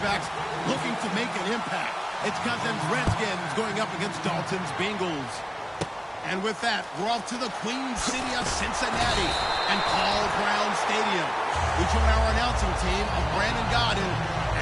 Backs looking to make an impact. It's Cousins Redskins going up against Dalton's Bengals. And with that, we're off to the Queen City of Cincinnati and Paul Brown Stadium. We join our announcing team of Brandon Godden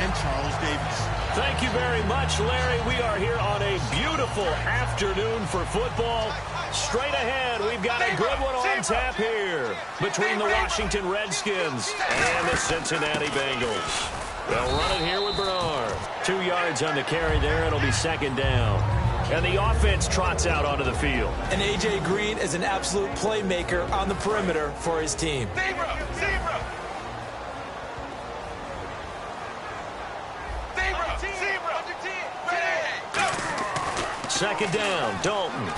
and Charles Davis. Thank you very much, Larry. We are here on a beautiful afternoon for football. Straight ahead, we've got a good one on tap here between the Washington Redskins and the Cincinnati Bengals. They'll run it here with Bernard. 2 yards on the carry there. It'll be second down. And the offense trots out onto the field. And A.J. Green is an absolute playmaker on the perimeter for his team. Second down, Dalton.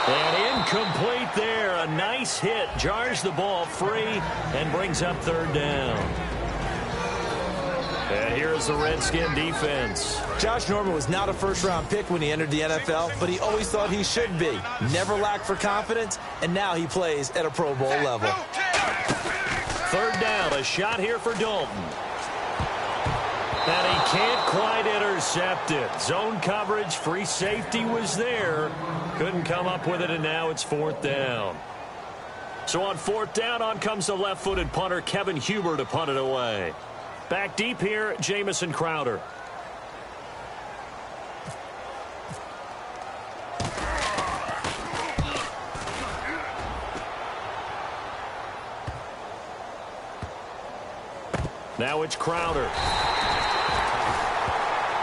And incomplete there. A nice hit. Jars the ball free and brings up third down. And here's the Redskin defense. Josh Norman was not a first-round pick when he entered the NFL, but he always thought he should be. Never lacked for confidence, and now he plays at a Pro Bowl level. Third down, a shot here for Dalton. And he can't quite intercept it. Zone coverage, free safety was there. Couldn't come up with it, and now it's fourth down. So on fourth down, on comes the left-footed punter, Kevin Huber, to punt it away. Back deep here, Jamison Crowder. Now it's Crowder.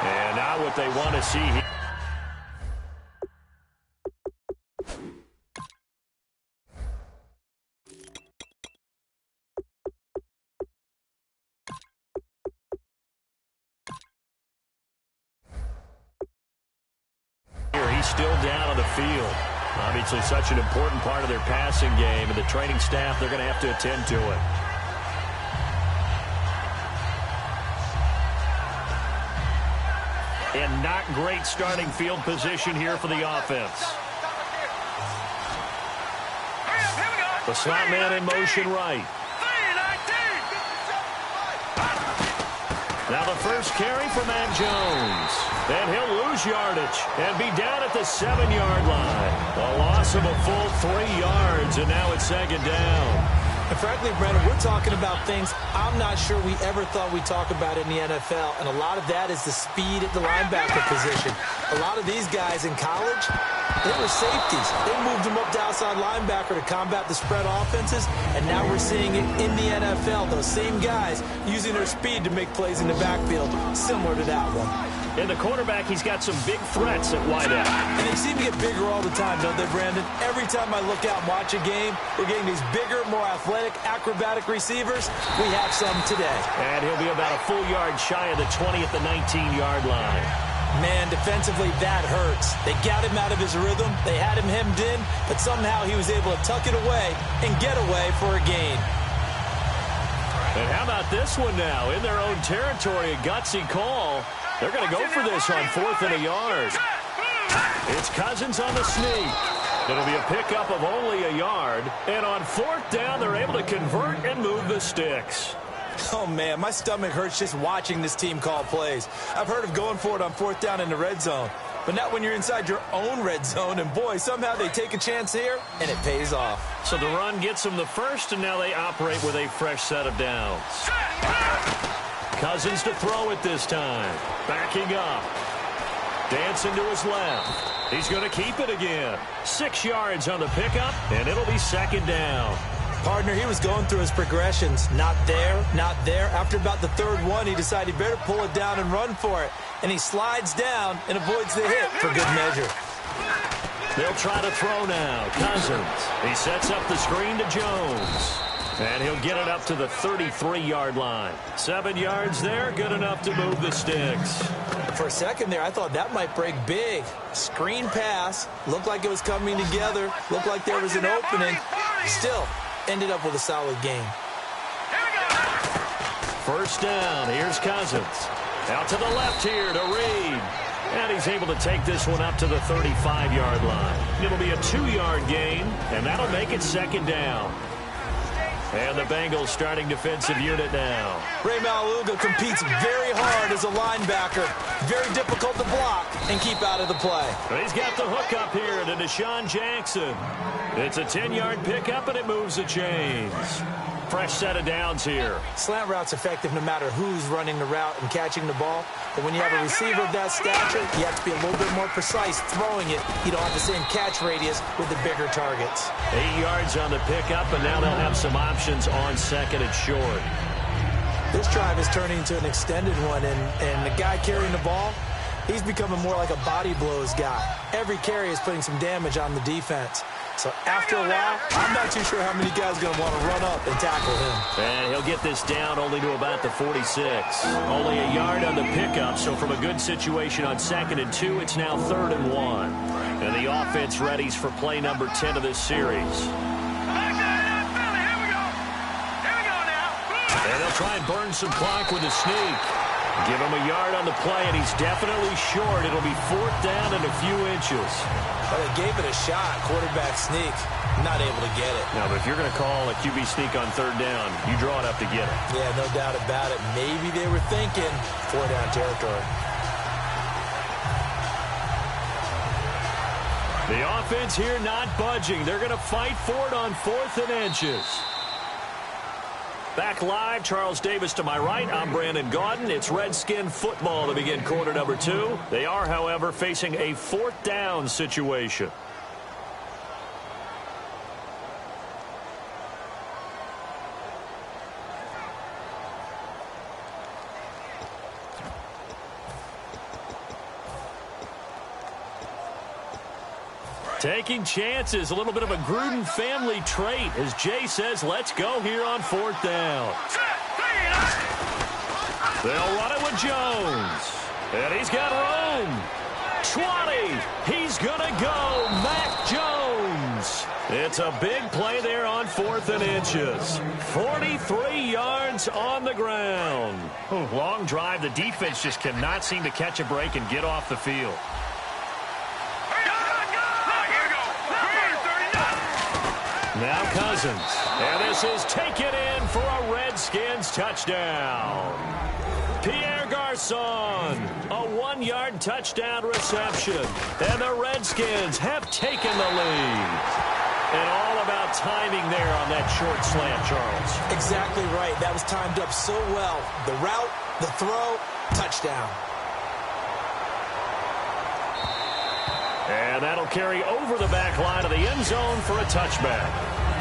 And now what they want to see here. He's still down on the field. Obviously such an important part of their passing game, and the training staff, they're going to have to attend to it. And not great starting field position here for the offense. The slot man in motion right. Now the first carry for Matt Jones. And he'll lose yardage and be down at the 7-yard line. A loss of a full 3 yards, and now it's second down. And frankly, Brandon, we're talking about things I'm not sure we ever thought we'd talk about in the NFL. And a lot of that is the speed at the linebacker position. A lot of these guys in college, they were safeties. They moved them up to outside linebacker to combat the spread offenses. And now we're seeing it in the NFL. Those same guys using their speed to make plays in the backfield, similar to that one. In the quarterback, he's got some big threats at wideout. And they seem to get bigger all the time, don't they, Brandon? Every time I look out and watch a game, we're getting these bigger, more athletic, acrobatic receivers. We have some today. And he'll be about a full yard shy of the 20 at the 19-yard line. Man, defensively, that hurts. They got him out of his rhythm. They had him hemmed in, but somehow he was able to tuck it away and get away for a gain. And how about this one now? In their own territory, a gutsy call. They're going to go for this on 4th and a yard. It's Cousins on the sneak. It'll be a pickup of only a yard. And on 4th down, they're able to convert and move the sticks. Oh, man, my stomach hurts just watching this team call plays. I've heard of going for it on 4th down in the red zone. But not when you're inside your own red zone. And, boy, somehow they take a chance here, and it pays off. So the run gets them the first, and now they operate with a fresh set of downs. Cousins to throw it this time. Backing up. Dancing to his left. He's going to keep it again. 6 yards on the pickup, and it'll be second down. Partner, he was going through his progressions. Not there, not there. After about the third one, he decided he better pull it down and run for it. And he slides down and avoids the hit for good measure. They'll try to throw now. Cousins. He sets up the screen to Jones. And he'll get it up to the 33-yard line. 7 yards there, good enough to move the sticks. For a second there, I thought that might break big. Screen pass. Looked like it was coming together. Looked like there was an opening. Still, ended up with a solid game. First down. Here's Cousins. Out to the left here to Reed. And he's able to take this one up to the 35-yard line. It'll be a 2-yard gain, and that'll make it second down. And the Bengals starting defensive unit now. Ray Maluga competes very hard as a linebacker. Very difficult to block and keep out of the play. He's got the hook up here to Deshaun Jackson. It's a 10-yard pickup, and it moves the chains. Fresh set of downs here. Slant route's effective no matter who's running the route and catching the ball. But when you have a receiver of that stature, you have to be a little bit more precise throwing it. You don't have the same catch radius with the bigger targets. 8 yards on the pickup, and now they'll have some options on second and short. This drive is turning into an extended one, and the guy carrying the ball, he's becoming more like a body blows guy. Every carry is putting some damage on the defense. So after a while, I'm not too sure how many guys are going to want to run up and tackle him. And he'll get this down only to about the 46. Only a yard on the pickup, so from a good situation on 2nd and 2, it's now 3rd and 1. And the offense readies for play number 10 of this series. And they'll try and burn some clock with a sneak. Give him a yard on the play, and he's definitely short. It'll be 4th down and a few inches. But they gave it a shot, quarterback sneak. Not able to get it. Now, but if you're going to call a QB sneak on 3rd down, you draw it up to get it. Yeah, no doubt about it. Maybe they were thinking 4-down territory. The offense here not budging. They're going to fight for it on 4th and inches. Back live, Charles Davis to my right. I'm Brandon Gaudin. It's Redskin football to begin quarter number 2. They are, however, facing a 4th down situation. Taking chances, a little bit of a Gruden family trait, as Jay says, let's go here on 4th down. They'll run it with Jones. And he's got room. 20. He's going to go. Mac Jones. It's a big play there on 4th and inches. 43 yards on the ground. Long drive. The defense just cannot seem to catch a break and get off the field. Now Cousins. And this is taken in for a Redskins touchdown. Pierre Garçon, a 1-yard touchdown reception. And the Redskins have taken the lead. And all about timing there on that short slant, Charles. Exactly right. That was timed up so well. The route, the throw, touchdown. And that'll carry over the back line of the end zone for a touchback.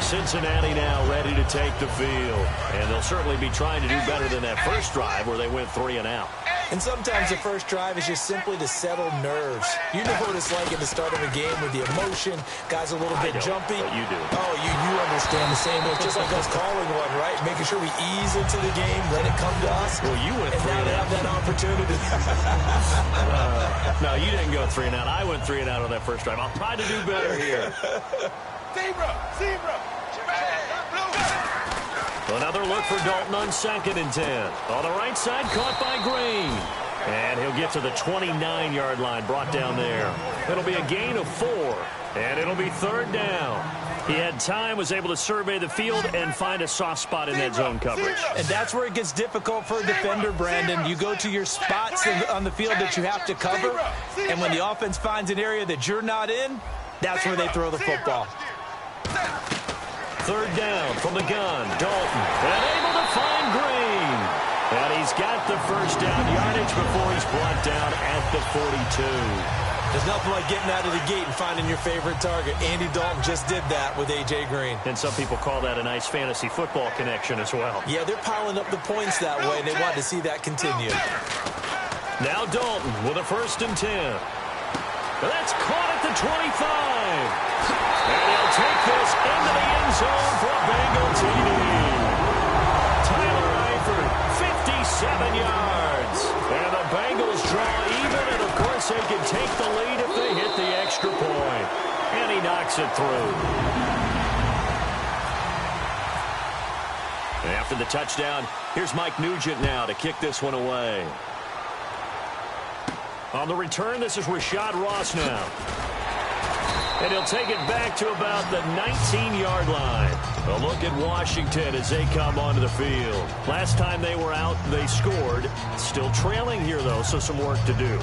Cincinnati now ready to take the field. And they'll certainly be trying to do better than that first drive where they went 3 and out. And sometimes the first drive is just simply to settle nerves. You know what it's like at the start of a game with the emotion. Guys a little bit jumpy. But you do. Oh, you understand the same way. Just like us calling one, right? Making sure we ease into the game, let it come to us. Well, you went 3 and out. And now they have that opportunity. No, you didn't go 3 and out. I went 3 and out on that first drive. I'll try to do better here. Zebra. Another look for Dalton on 2nd and 10. On the right side, caught by Green. And he'll get to the 29-yard line, brought down there. It'll be a gain of 4, and it'll be 3rd down. He had time, was able to survey the field and find a soft spot in that zone coverage. And that's where it gets difficult for a defender, Brandon. You go to your spots on the field that you have to cover, and when the offense finds an area that you're not in, that's where they throw the football. 3rd down from the gun. Dalton, and able to find Green. And he's got the first down yardage before he's brought down at the 42. There's nothing like getting out of the gate and finding your favorite target. Andy Dalton just did that with A.J. Green. And some people call that a nice fantasy football connection as well. Yeah, they're piling up the points that way, and they want to see that continue. Now Dalton with a 1st and 10. That's caught at the 25. And he'll take this into the end zone for a Bengal TD. Tyler Eifert, 57 yards. And the Bengals draw even, and of course they can take the lead if they hit the extra point. And he knocks it through. And after the touchdown, here's Mike Nugent now to kick this one away. On the return, this is Rashad Ross now. And he'll take it back to about the 19-yard line. A look at Washington as they come onto the field. Last time they were out, they scored. Still trailing here, though, so some work to do.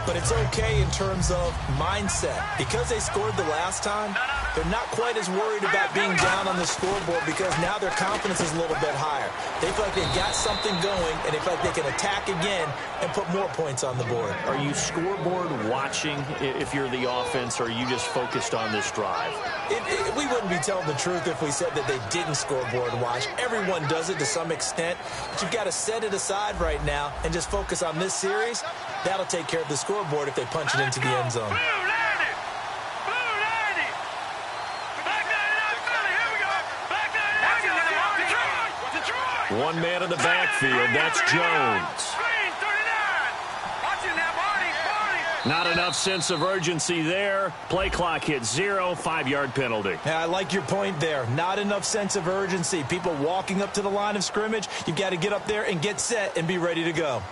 But it's okay in terms of mindset. Because they scored the last time, they're not quite as worried about being down on the scoreboard because now their confidence is a little bit higher. They feel like they've got something going, and they feel like they can attack again and put more points on the board. Are you scoreboard watching if you're the offense, or are you just focused on this drive? We wouldn't be telling the truth if we said that they didn't scoreboard watch. Everyone does it to some extent, but you've got to set it aside right now and just focus on this series. That'll take care of the scoreboard if they punch it into the end zone. One man in the backfield, that's Jones. Not enough sense of urgency there. Play clock hits 0, 5-yard penalty. Yeah, I like your point there. Not enough sense of urgency. People walking up to the line of scrimmage, you've got to get up there and get set and be ready to go.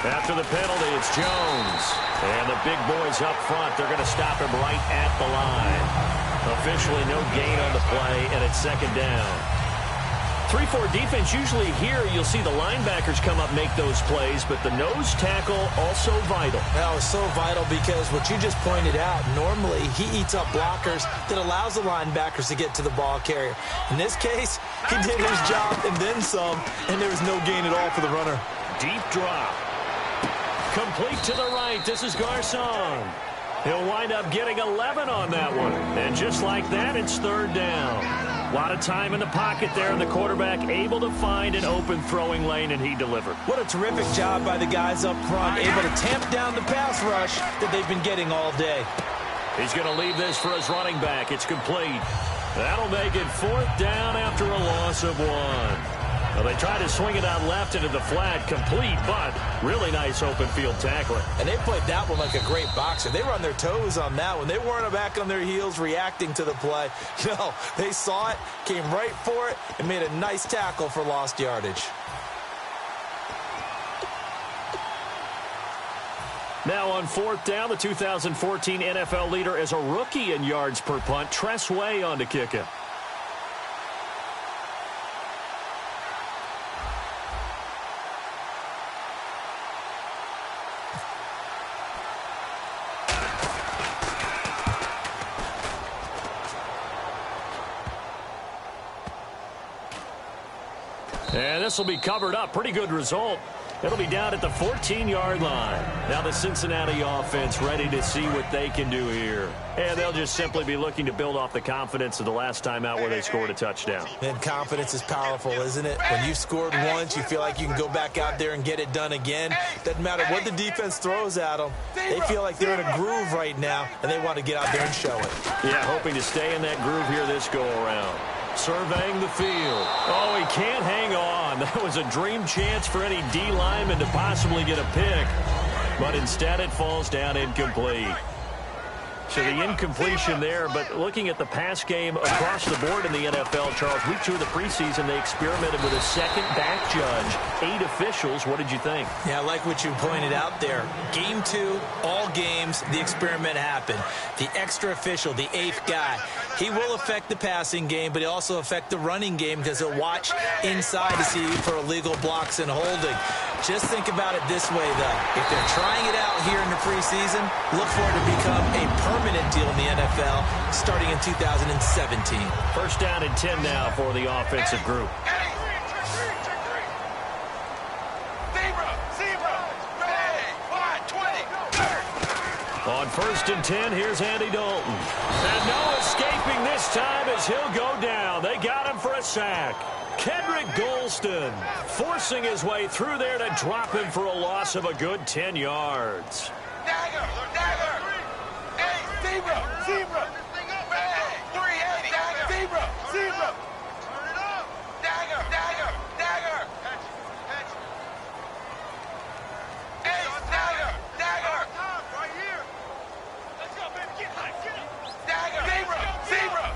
After the penalty, it's Jones. And the big boys up front, they're going to stop him right at the line. Officially no gain on the play, and it's second down. 3-4 defense, usually here you'll see the linebackers come up, make those plays, but the nose tackle also vital. That was so vital because what you just pointed out, normally he eats up blockers that allows the linebackers to get to the ball carrier. In this case, he did his job and then some, and there was no gain at all for the runner. Deep drop. Complete to the right. This is Garcon. He'll wind up getting 11 on that one. And just like that, it's third down. A lot of time in the pocket there, and the quarterback able to find an open throwing lane, and he delivered. What a terrific job by the guys up front, able to tamp down the pass rush that they've been getting all day. He's going to leave this for his running back. It's complete. That'll make it fourth down after a loss of 1. Well, they try to swing it out left into the flat, complete, but really nice open field tackling. And they played that one like a great boxer. They were on their toes on that one. They weren't back on their heels reacting to the play. No, they saw it, came right for it, and made a nice tackle for lost yardage. Now on fourth down, the 2014 NFL leader as a rookie in yards per punt, Tress Way on to kick it. And this will be covered up. Pretty good result. It'll be down at the 14-yard line. Now the Cincinnati offense ready to see what they can do here. And they'll just simply be looking to build off the confidence of the last time out where they scored a touchdown. And confidence is powerful, isn't it? When you've scored once, you feel like you can go back out there and get it done again. Doesn't matter what the defense throws at them. They feel like they're in a groove right now, and they want to get out there and show it. Yeah, hoping to stay in that groove here this go-around. Surveying the field. Oh, he can't hang on. That was a dream chance for any D lineman to possibly get a pick. But instead it falls down incomplete. So the incompletion there, but looking at the pass game across the board in the NFL, Charles, week 2 of the preseason, they experimented with a second back judge, 8 officials. What did you think? Yeah, I like what you pointed out there. Game 2, all games, the experiment happened. The extra official, the 8th guy, he will affect the passing game, but he'll also affect the running game because he'll watch inside to see for illegal blocks and holding. Just think about it this way, though. If they're trying it out here in the preseason, look for it to become a permanent deal in the NFL starting in 2017. First down and 10 now for the offensive group. On first and 10, here's Andy Dalton. And no escaping this time as he'll go down. They got him for a sack. Kendrick Golston forcing his way through there to drop him for a loss of a good 10 yards. Dagger! Hey, zebra! Hey, zebra! Turn it up! Dagger! Hey, dagger! Right here! Let's go, baby! Get up! Dagger! Zebra!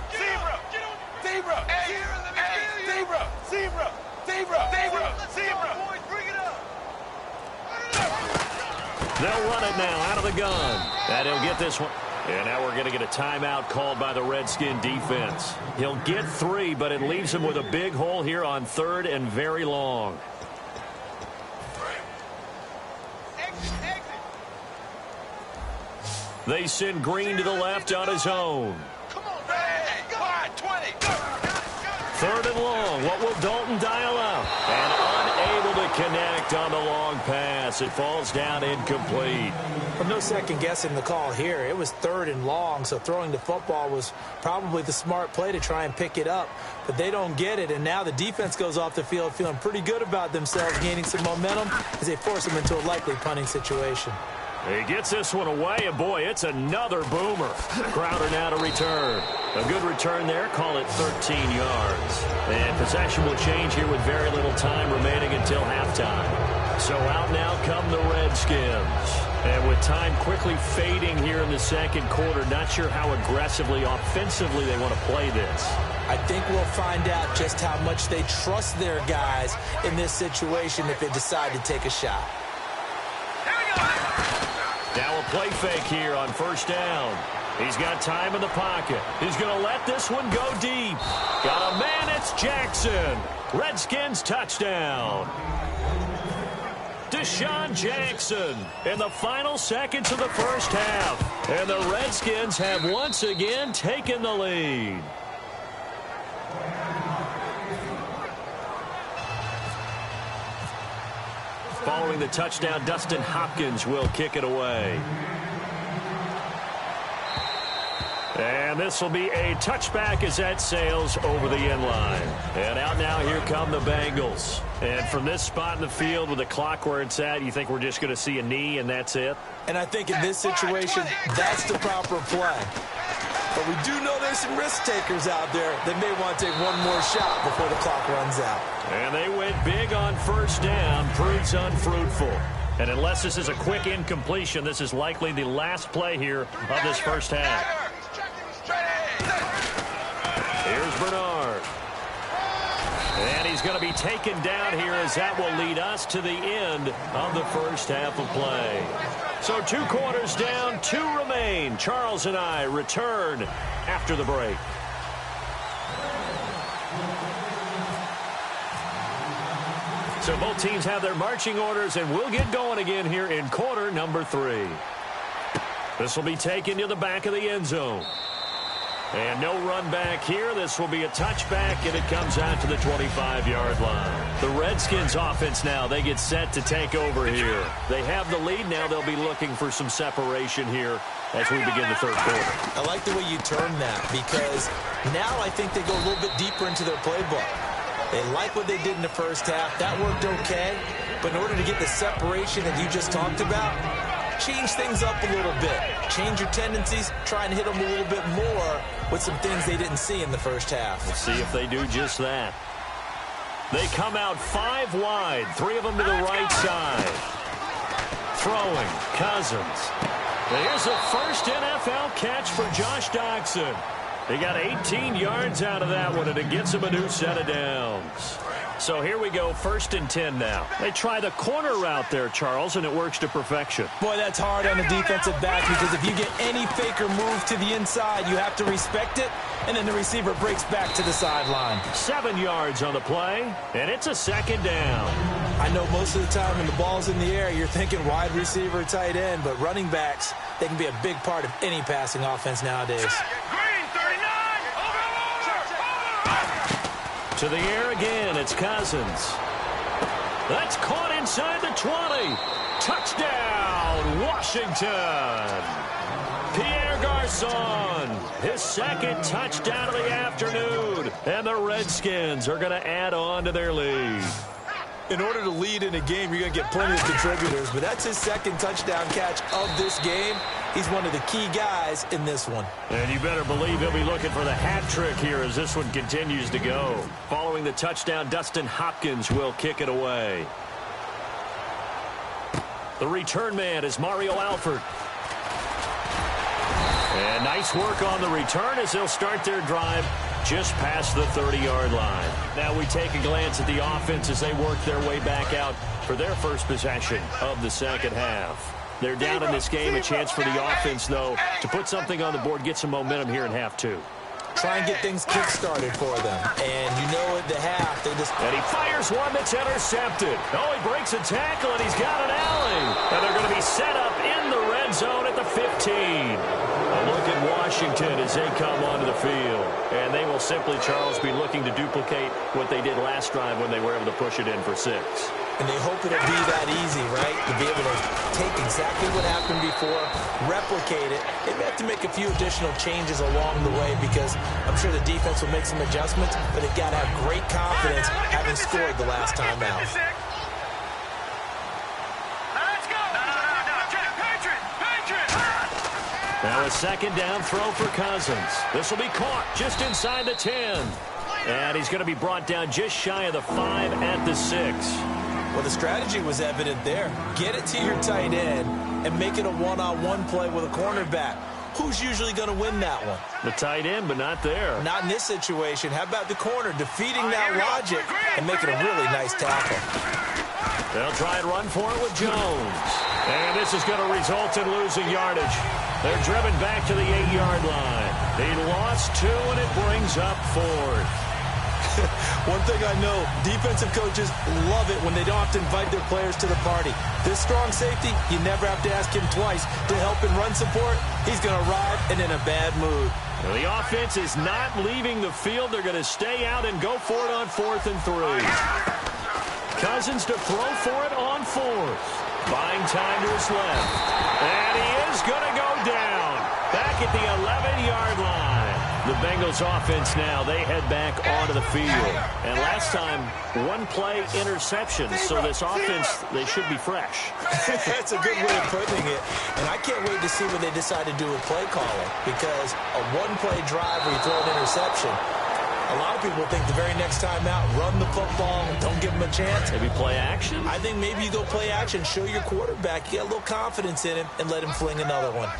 Hey, zebra! They'll run it now out of the gun. And he'll get this one. And now we're going to get a timeout called by the Redskin defense. He'll get 3, but it leaves him with a big hole here on 3rd and very long. They send Green to the left on his own. Come on, hey, wide, 20. 3rd and long. What will Dalton dial up? And unable to connect on the long pass. It falls down incomplete. Well, no second guessing the call here. It was 3rd and long, so throwing the football was probably the smart play to try and pick it up. But they don't get it, and now the defense goes off the field feeling pretty good about themselves, gaining some momentum as they force them into a likely punting situation. He gets this one away, and boy, it's another boomer. Crowder now to return. A good return there, call it 13 yards. And possession will change here with very little time remaining until halftime. So out now come the Redskins. And with time quickly fading here in the second quarter, not sure how aggressively, offensively they want to play this. I think we'll find out just how much they trust their guys in this situation if they decide to take a shot. Now a play fake here on 1st down. He's got time in the pocket. He's going to let this one go deep. Got a man, it's Jackson. Redskins touchdown. Deshaun Jackson in the final seconds of the first half. And the Redskins have once again taken the lead. Following the touchdown, Dustin Hopkins will kick it away. And this will be a touchback as that sails over the end line. And out now, here come the Bengals. And from this spot in the field with the clock where it's at, you think we're just going to see a knee and that's it? And I think in this situation, that's the proper play. But we do know there's some risk takers out there that may want to take one more shot before the clock runs out. And they went big on 1st down, proves unfruitful. And unless this is a quick incompletion, this is likely the last play here of this first half. Here's Bernard. And he's going to be taken down here as that will lead us to the end of the first half of play. So 2 quarters down, 2 remain. Charles and I return after the break. So both teams have their marching orders, and we'll get going again here in quarter number 3. This will be taken to the back of the end zone. And no run back here. This will be a touchback, and it comes out to the 25-yard line. The Redskins offense now, they get set to take over here. They have the lead. Now they'll be looking for some separation here as we begin the third quarter. I like the way you term that because now I think they go a little bit deeper into their playbook. They like what they did in the first half. That worked okay. But in order to get the separation that you just talked about, change things up a little bit. Change your tendencies. Try and hit them a little bit more with some things they didn't see in the first half. Let's see if they do just that. They come out 5 wide. 3 of them to the right side. Throwing. Cousins. Here's the first NFL catch for Josh Doctson. He got 18 yards out of that one, and it gets him a new set of downs. So here we go, 1st and 10 now. They try the corner route there, Charles, and it works to perfection. Boy, that's hard on the defensive back because if you get any faker move to the inside, you have to respect it, and then the receiver breaks back to the sideline. 7 yards on the play, and it's a 2nd down. I know most of the time when the ball's in the air, you're thinking wide receiver, tight end, but running backs, they can be a big part of any passing offense nowadays. To the air again, it's Cousins. That's caught inside the 20. Touchdown, Washington. Pierre Garçon, his 2nd touchdown of the afternoon. And the Redskins are going to add on to their lead. In order to lead in a game, you're going to get plenty of contributors, but that's his 2nd touchdown catch of this game. He's one of the key guys in this one. And you better believe he'll be looking for the hat trick here as this one continues to go. Following the touchdown, Dustin Hopkins will kick it away. The return man is Mario Alford. And nice work on the return as they'll start their drive just past the 30-yard line. Now we take a glance at the offense as they work their way back out for their first possession of the second half. They're down in this game. A chance for the offense, though, to put something on the board, get some momentum here in half two. Try and get things kick-started for them. And you know at the half, they just... And he fires one that's intercepted. Oh, he breaks a tackle, and he's got an alley. And they're going to be set up in the red zone at the 15. A look at Washington as they come onto the field. And they will simply, Charles, be looking to duplicate what they did last drive when they were able to push it in for 6. And they hope it'll be that easy, right? To be able to take exactly what happened before, replicate it. They may have to make a few additional changes along the way because I'm sure the defense will make some adjustments, but they've got to have great confidence having scored the last time out. Now a second down throw for Cousins. This will be caught just inside the 10. And he's going to be brought down just shy of the 5 at the 6. Well, the strategy was evident there. Get it to your tight end and make it a one-on-one play with a cornerback. Who's usually going to win that one? The tight end, but not there. Not in this situation. How about the corner defeating that logic and making a really nice tackle? They'll try and run for it with Jones. And this is going to result in losing yardage. They're driven back to the 8-yard line. He lost 2, and it brings up 4th. One thing I know, defensive coaches love it when they don't have to invite their players to the party. This strong safety, you never have to ask him twice to help in run support. He's going to arrive and in a bad mood. Well, the offense is not leaving the field. They're going to stay out and go for it on 4th and 3. Cousins to throw for it on 4th. Buying time to his left. And he is going to go down. Back at the 11-yard line. The Bengals offense now, they head back onto the field. And last time, 1-play interception. So this offense, they should be fresh. That's a good way of putting it. And I can't wait to see what they decide to do with play calling. Because a 1-play drive where you throw an interception, a lot of people think the very next time out, run the football, don't give them a chance. Maybe play action? I think maybe you go play action, show your quarterback, get a little confidence in him, and let him fling another one.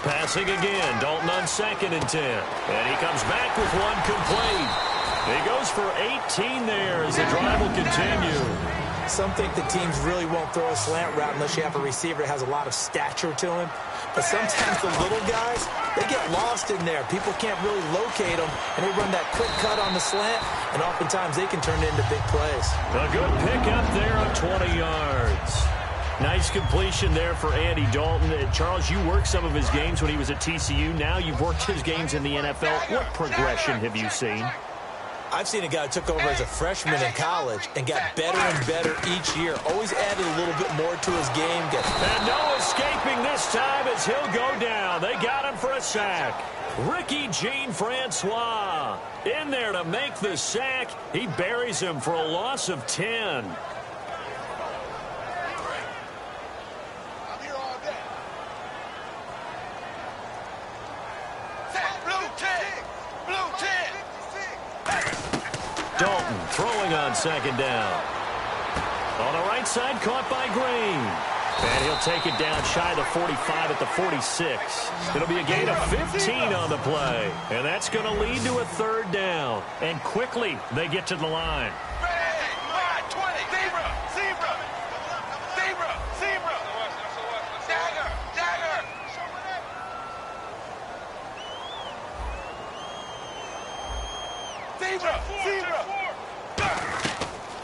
Passing again, Dalton on 2nd and 10. And he comes back with one complete. He goes for 18 there as the drive will continue. Some think the teams really won't throw a slant route unless you have a receiver that has a lot of stature to him. But sometimes the little guys, they get lost in there. People can't really locate them, and they run that quick cut on the slant, and oftentimes they can turn it into big plays. A good pickup there on 20 yards. Nice completion there for Andy Dalton. Charles, you worked some of his games when he was at TCU. Now you've worked his games in the NFL. What progression have you seen? I've seen a guy who took over as a freshman in college and got better and better each year. Always added a little bit more to his game. And no escaping this time as he'll go down. They got him for a sack. Ricky Jean-Francois in there to make the sack. He buries him for a loss of 10. Dalton throwing on 2nd down. On the right side, caught by Green. And he'll take it down shy of the 45 at the 46. It'll be a gain of 15 on the play. And that's going to lead to a 3rd down. And quickly, they get to the line.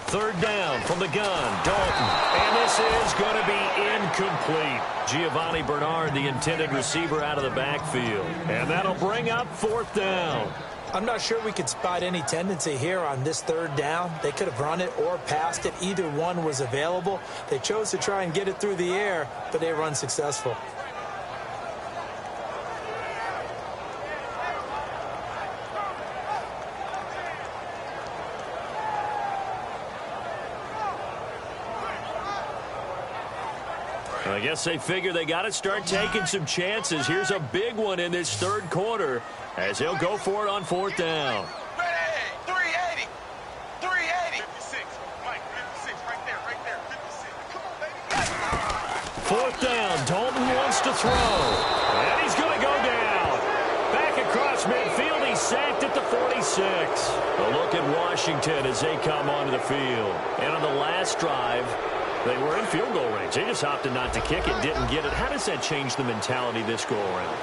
Third down from the gun, Dalton. And this is going to be incomplete. Giovanni Bernard, the intended receiver, out of the backfield. And that'll bring up 4th down. I'm not sure we could spot any tendency here on this 3rd down. They could have run it or passed it. Either one was available. They chose to try and get it through the air, but they were unsuccessful. I guess they figure they got to start taking some chances. Here's a big one in this 3rd quarter as he'll go for it on 4th down. 380. 380. 56. Mike, 56. Right there. 56. Come on, baby. 4th down. Dalton wants to throw. And he's going to go down. Back across midfield. He's sacked at the 46. A look at Washington as they come onto the field. And on the last drive, They were in field goal range. They just opted not to kick it, didn't get it. How does that change the mentality this go around?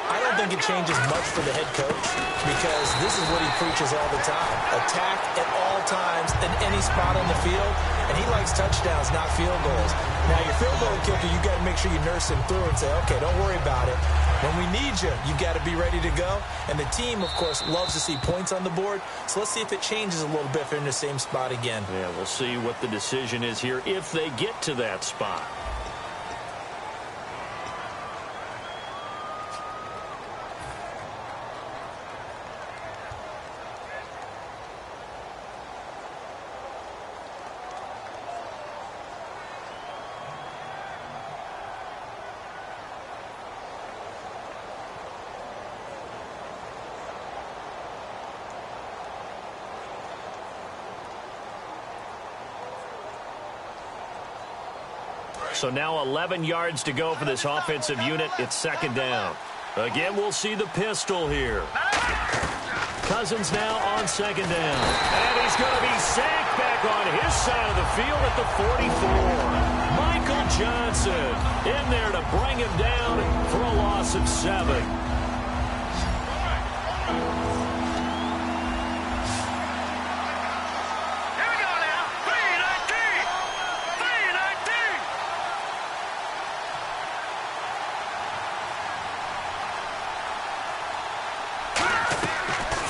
I don't think it changes much for the head coach because this is what he preaches all the time. Attack at all times in any spot on the field, and he likes touchdowns, not field goals. Now, your field goal kicker, you got to make sure you nurse him through and say, okay, don't worry about it. When we need you, you got to be ready to go. And the team, of course, loves to see points on the board. So let's see if it changes a little bit if they're in the same spot again. Yeah, we'll see what the decision is here if they get to that spot. So now 11 yards to go for this offensive unit. It's second down. Again, we'll see the pistol here. Cousins now on second down. And he's going to be sacked back on his side of the field at the 44. Michael Johnson in there to bring him down for a loss of 7.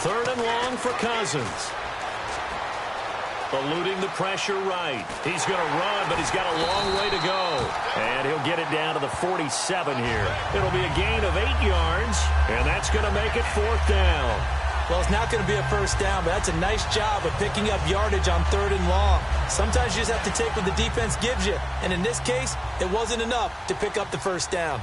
Third and long for Cousins. Eluding the pressure right. He's going to run, but he's got a long way to go. And he'll get it down to the 47 here. It'll be a gain of 8 yards, and that's going to make it fourth down. Well, it's not going to be a first down, but that's a nice job of picking up yardage on third and long. Sometimes you just have to take what the defense gives you. And in this case, it wasn't enough to pick up the first down.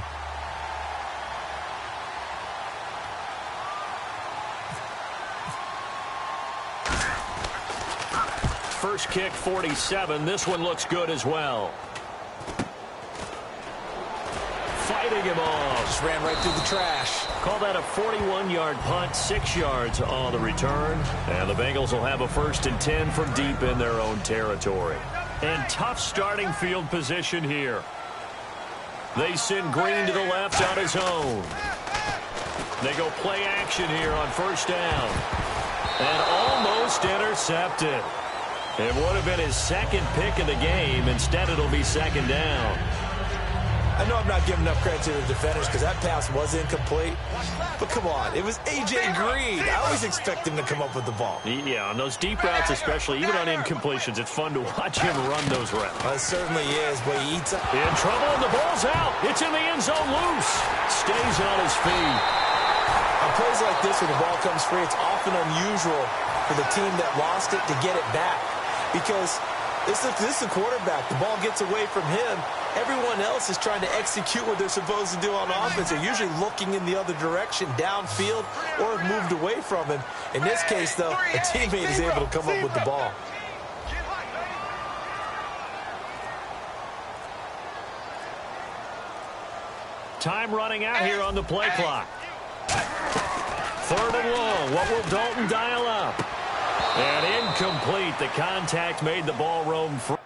First kick, 47. This one looks good as well. Fighting him off. Just ran right through the trash. Call that a 41-yard punt, 6 yards on the return. And the Bengals will have a 1st and 10 from deep in their own territory. And tough starting field position here. They send Green to the left on his own. They go play action here on first down. And almost intercepted. It would have been his second pick of the game. Instead, it'll be second down. I know I'm not giving enough credit to the defenders because that pass was incomplete. But come on, it was A.J. Green. I always expect him to come up with the ball. Yeah, on those deep routes especially, even on incompletions, it's fun to watch him run those routes. It certainly is, but he eats up. In trouble, and the ball's out. It's in the end zone loose. Stays on his feet. On plays like this where the ball comes free, it's often unusual for the team that lost it to get it back. Because this is the quarterback. The ball gets away from him. Everyone else is trying to execute what they're supposed to do on offense. They're usually looking in the other direction, downfield, or have moved away from him. In this case, though, a teammate is able to come up with the ball. Time running out here on the play clock. Third and long. What will Dalton dial up? And incomplete. The contact made the ball roam free.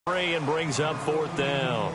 And brings up 4th down.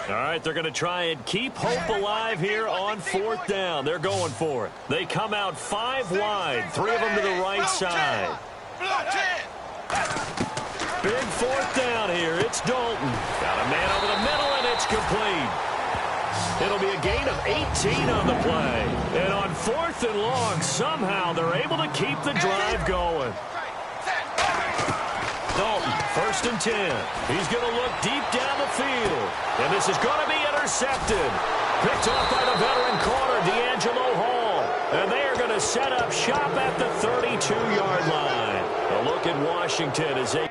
All right, they're going to try and keep hope alive here on 4th down. They're going for it. They come out 5 wide, 3 of them to the right side. Big 4th down here. It's Dalton. Got a man over the middle, and it's complete. It'll be a gain of 18 on the play. And on 4th and long, somehow they're able to keep the drive going. Dalton, 1st and 10. He's going to look deep down the field. And this is going to be intercepted. Picked off by the veteran corner, D'Angelo Hall. And they are going to set up shop at the 32-yard line. A look at Washington as they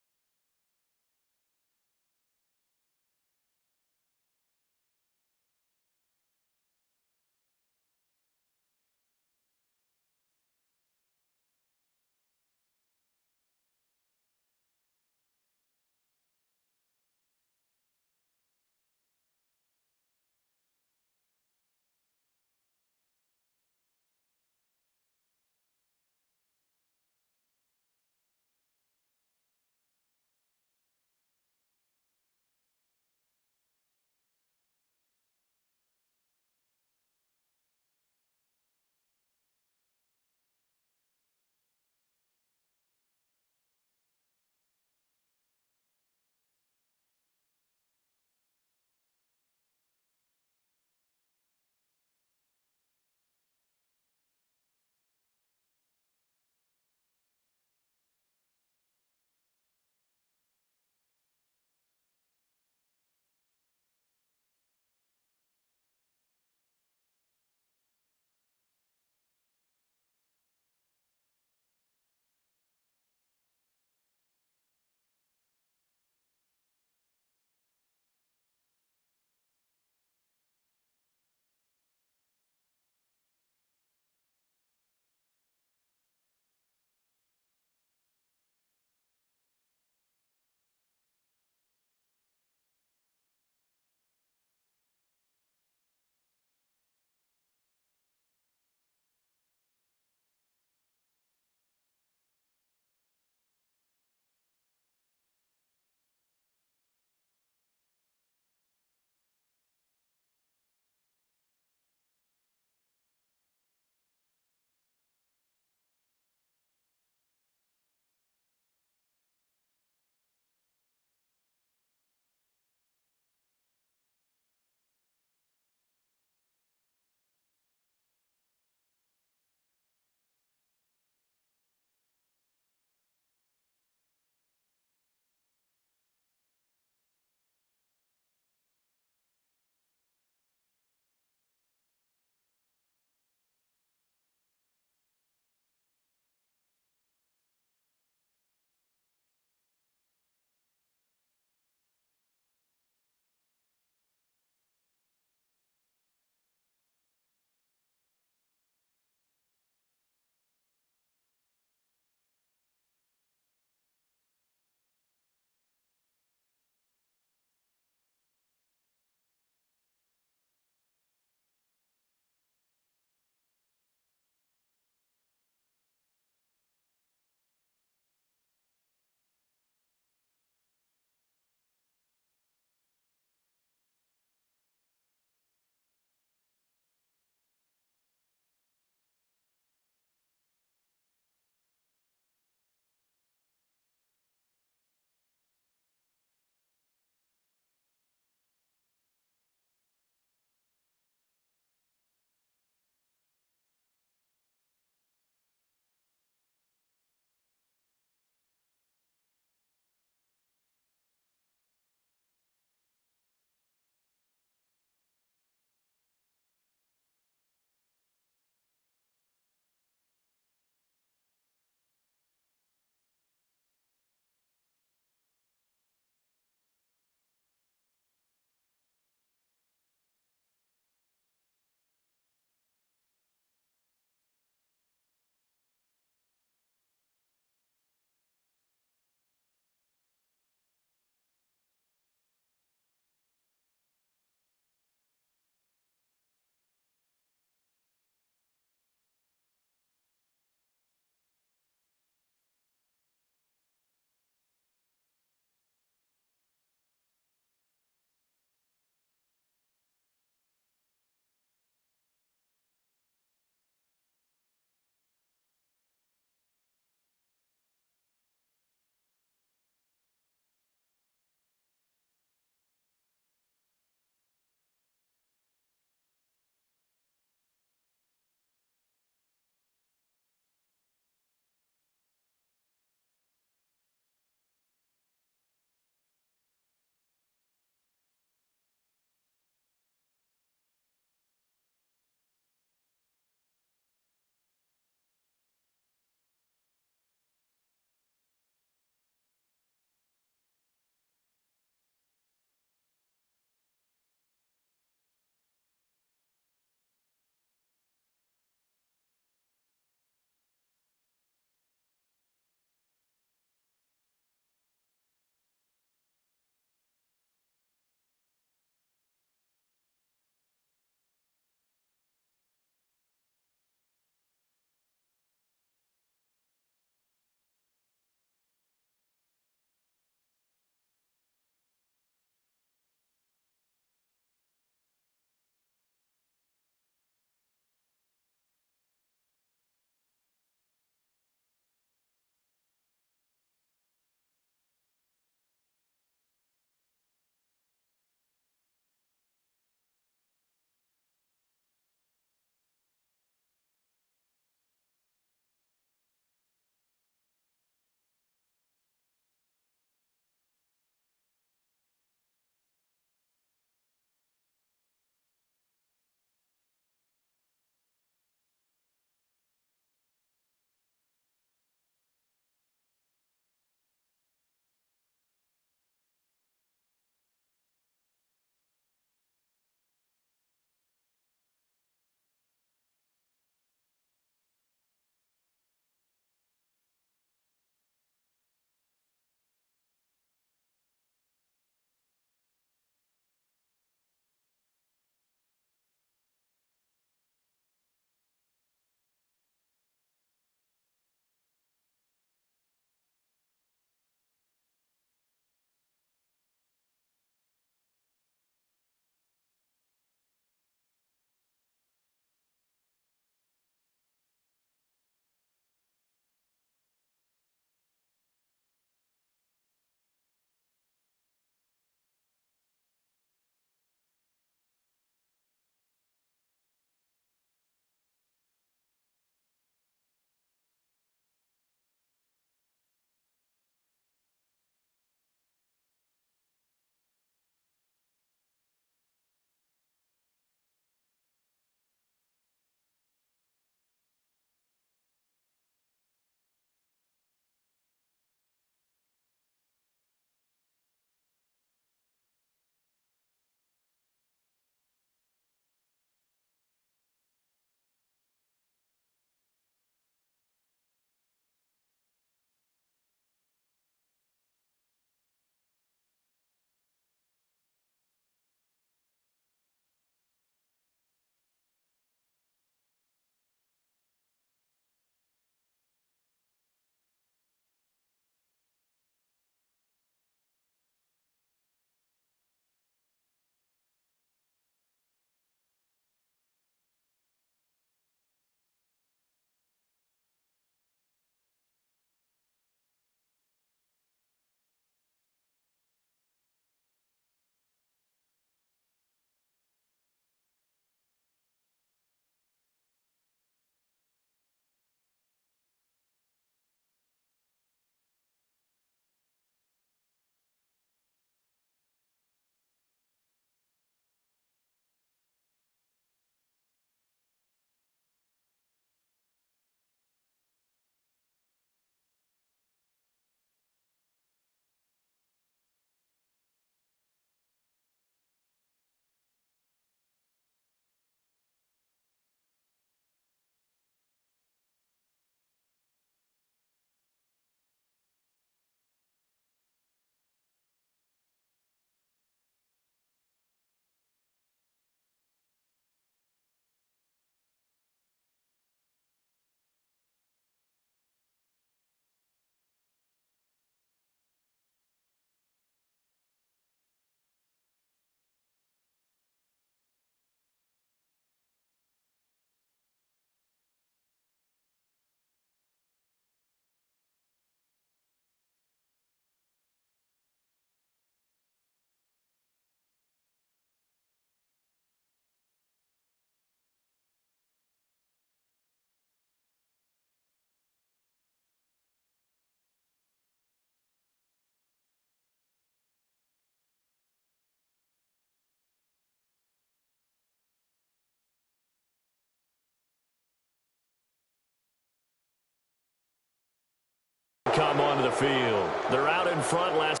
the field. They're out in front last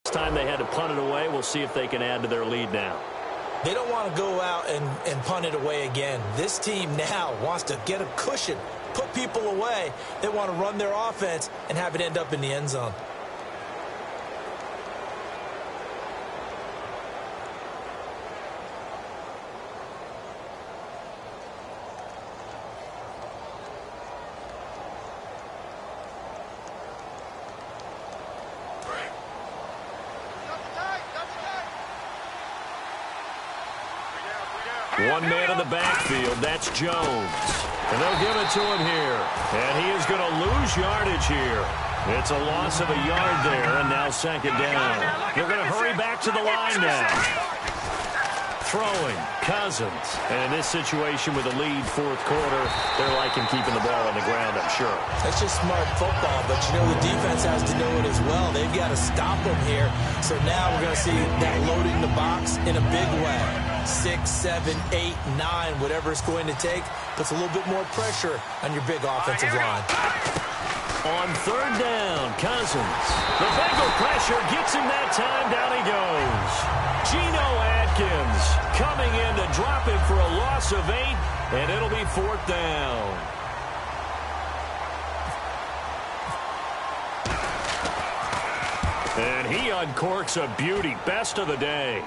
time they had to punt it away. We'll see if they can add to their lead now. They don't want to go out and punt it away again. This team now wants to get a cushion, put people away. They want to run their offense and have it end up in the end zone. One man in the backfield, that's Jones. And they'll give it to him here. And he is going to lose yardage here. It's a loss of a yard there, and now second down. They're going to hurry back to the line now. Throwing, Cousins. And in this situation with a lead fourth quarter, they're liking keeping the ball on the ground, I'm sure. That's just smart football, but you know the defense has to know it as well. They've got to stop them here. So now we're going to see that loading the box in a big way. 6, 7, 8, 9, whatever it's going to take, puts a little bit more pressure on your big offensive line. On third down, Cousins. The Bengal pressure gets him that time. Down he goes. Geno Atkins coming in to drop him for a loss of 8, and it'll be fourth down. And he uncorks a beauty. Best of the day.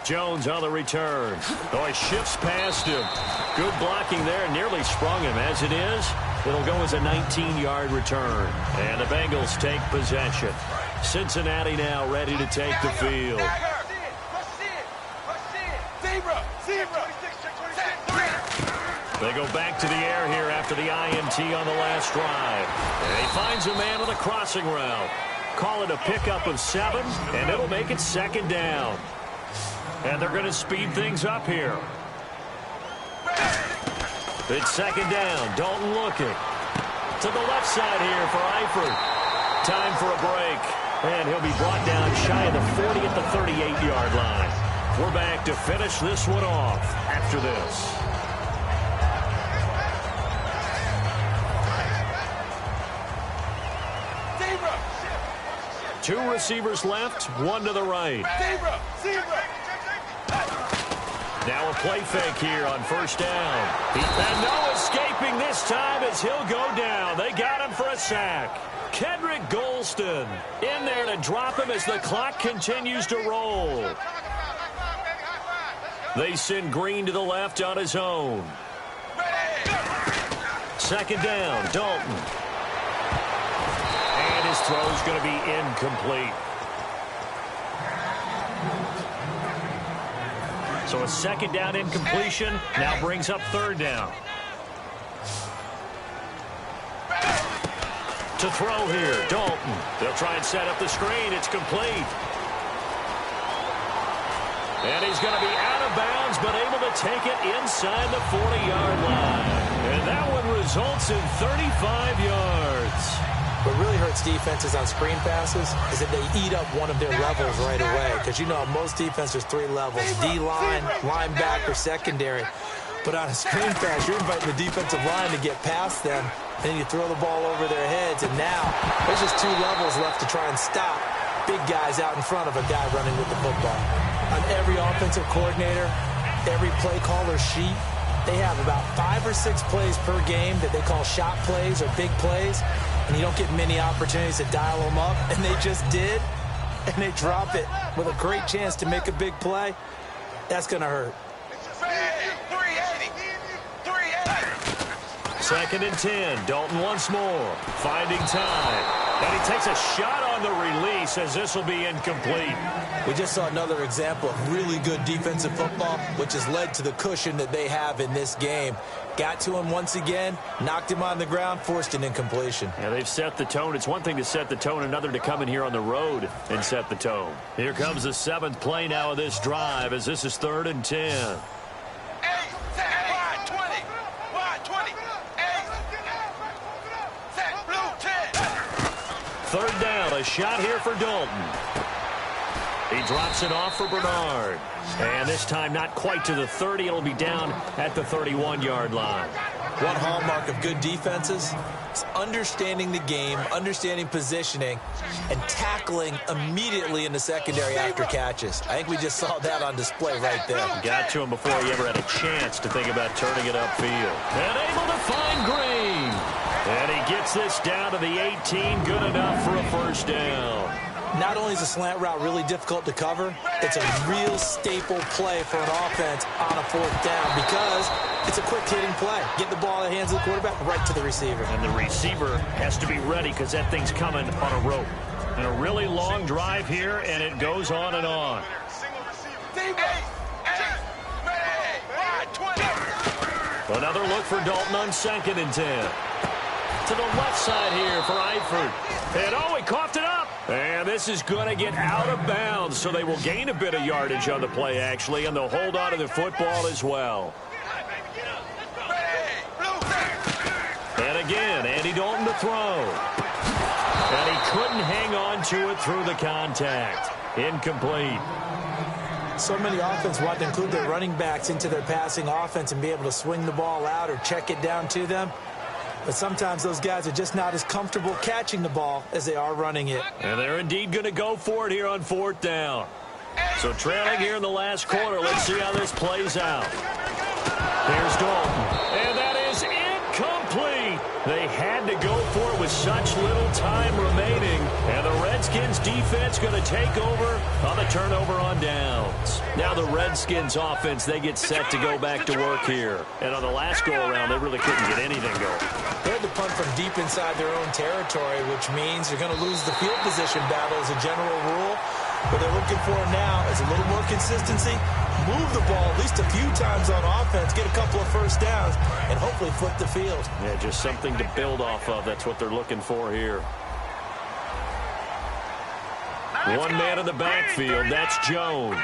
Jones on the return. Oh, he shifts past him. Good blocking there. Nearly sprung him. As it is, it'll go as a 19-yard return. And the Bengals take possession. Cincinnati now ready to take the field. They go back to the air here after the INT on the last drive. And he finds a man on the crossing route. Call it a pickup of 7, and it'll make it second down. And they're going to speed things up here. It's second down. Dalton looking. To the left side here for Eifert. Time for a break. And he'll be brought down shy of the 40 at the 38-yard line. We're back to finish this one off after this. Two receivers left, one to the right. Now a play fake here on first down. And no escaping this time as he'll go down. They got him for a sack. Kendrick Golston in there to drop him as the clock continues to roll. They send Green to the left on his own. Second down, Dalton. And his throw's going to be incomplete. So a second down incompletion now brings up third down. To throw here, Dalton. They'll try and set up the screen. It's complete. And he's going to be out of bounds, but able to take it inside the 40-yard line. And that one results in 35 yards. What really hurts defenses on screen passes is that they eat up one of their levels right away. Because, you know, most defenses, 3 levels. D-line, linebacker, secondary. But on a screen pass, you're inviting the defensive line to get past them. Then you throw the ball over their heads. And now there's just 2 levels left to try and stop big guys out in front of a guy running with the football. On every offensive coordinator, every play caller sheet, they have about 5 or 6 plays per game that they call shot plays or big plays. And you don't get many opportunities to dial them up. And they just did. And they drop it with a great chance to make a big play. That's going to hurt. 2nd and 10. Dalton once more. Finding time. And he takes a shot on the release as this will be incomplete. We just saw another example of really good defensive football, which has led to the cushion that they have in this game. Got to him once again, knocked him on the ground, forced an incompletion. Yeah, they've set the tone. It's one thing to set the tone, another to come in here on the road and set the tone. Here comes the 7th play now of this drive as this is 3rd and 10. Third down, a shot here for Dalton. He drops it off for Bernard. And this time not quite to the 30. It'll be down at the 31-yard line. One hallmark of good defenses is understanding the game, understanding positioning, and tackling immediately in the secondary after catches. I think we just saw that on display right there. Got to him before he ever had a chance to think about turning it upfield. And able to find Green. And he gets this down to the 18. Good enough for a first down. Not only is a slant route really difficult to cover, it's a real staple play for an offense on a fourth down because it's a quick-hitting play. Get the ball in the hands of the quarterback right to the receiver. And the receiver has to be ready because that thing's coming on a rope. And a really long drive here, and it goes on and on. Another look for Dalton on 2nd and 10. To the left side here for Eifert. And oh, he coughed it up. And this is going to get out of bounds, so they will gain a bit of yardage on the play, actually, and they'll hold on to the football as well. And again, Andy Dalton to throw. And he couldn't hang on to it through the contact. Incomplete. So many offenses want to include their running backs into their passing offense and be able to swing the ball out or check it down to them. But sometimes those guys are just not as comfortable catching the ball as they are running it. And they're indeed going to go for it here on 4th down. So trailing here in the last quarter. Let's see how this plays out. Here's Dalton. And that is incomplete. They had to go for it with such little time remaining. And the Redskins defense going to take over on the turnover on downs. Now the Redskins offense, they get set to go back to work here. And on the last go-around, they really couldn't get anything going. They had to punt from deep inside their own territory, which means they're going to lose the field position battle as a general rule. What they're looking for now is a little more consistency, move the ball at least a few times on offense, get a couple of first downs, and hopefully flip the field. Yeah, just something to build off of. That's what they're looking for here. One man in the backfield. That's Jones.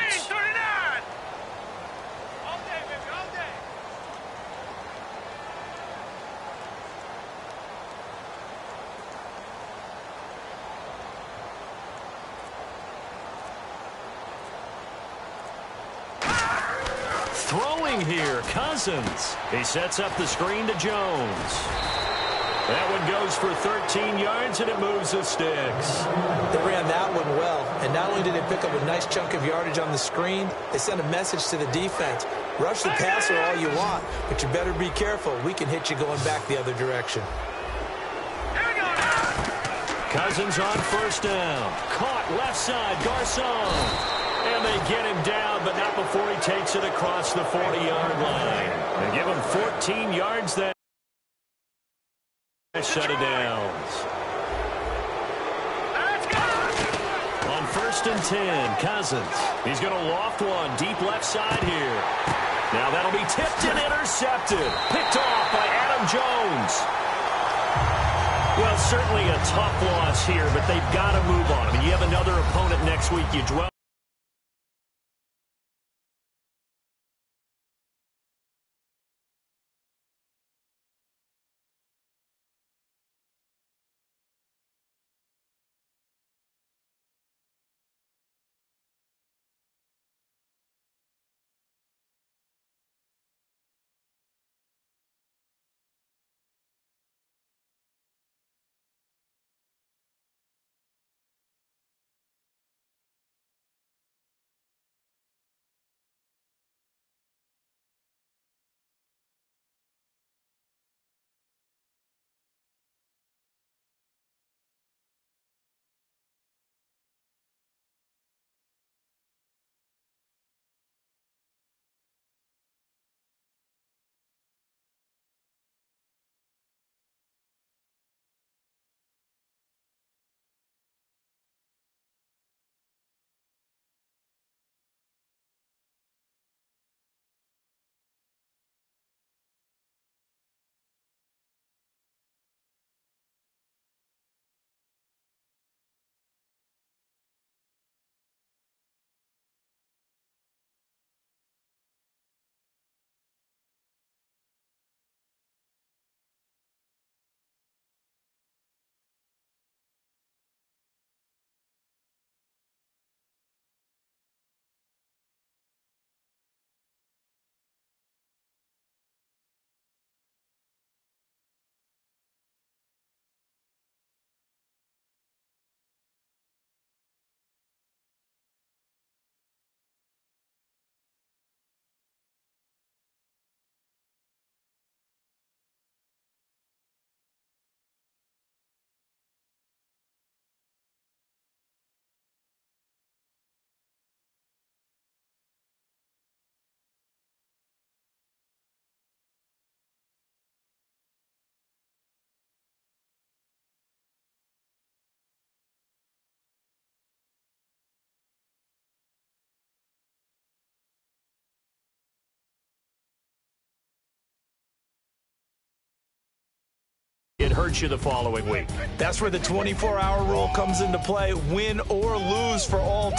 Throwing here, Cousins. He sets up the screen to Jones. That one goes for 13 yards, and it moves the sticks. They ran that one well, and not only did they pick up a nice chunk of yardage on the screen, they sent a message to the defense. Rush the passer all you want, but you better be careful. We can hit you going back the other direction. Cousins on 1st down. Caught left side, Garcon. And they get him down, but not before he takes it across the 40-yard line. They give him 14 yards there. Shut it downs. On 1st and 10, Cousins. He's going to loft one deep left side here. Now that'll be tipped and intercepted. Picked off by Adam Jones. Well, certainly a tough loss here, but they've got to move on. I mean, you have another opponent next week. You dwell hurt you the following week. That's where the 24-hour rule comes into play. Win or lose for all.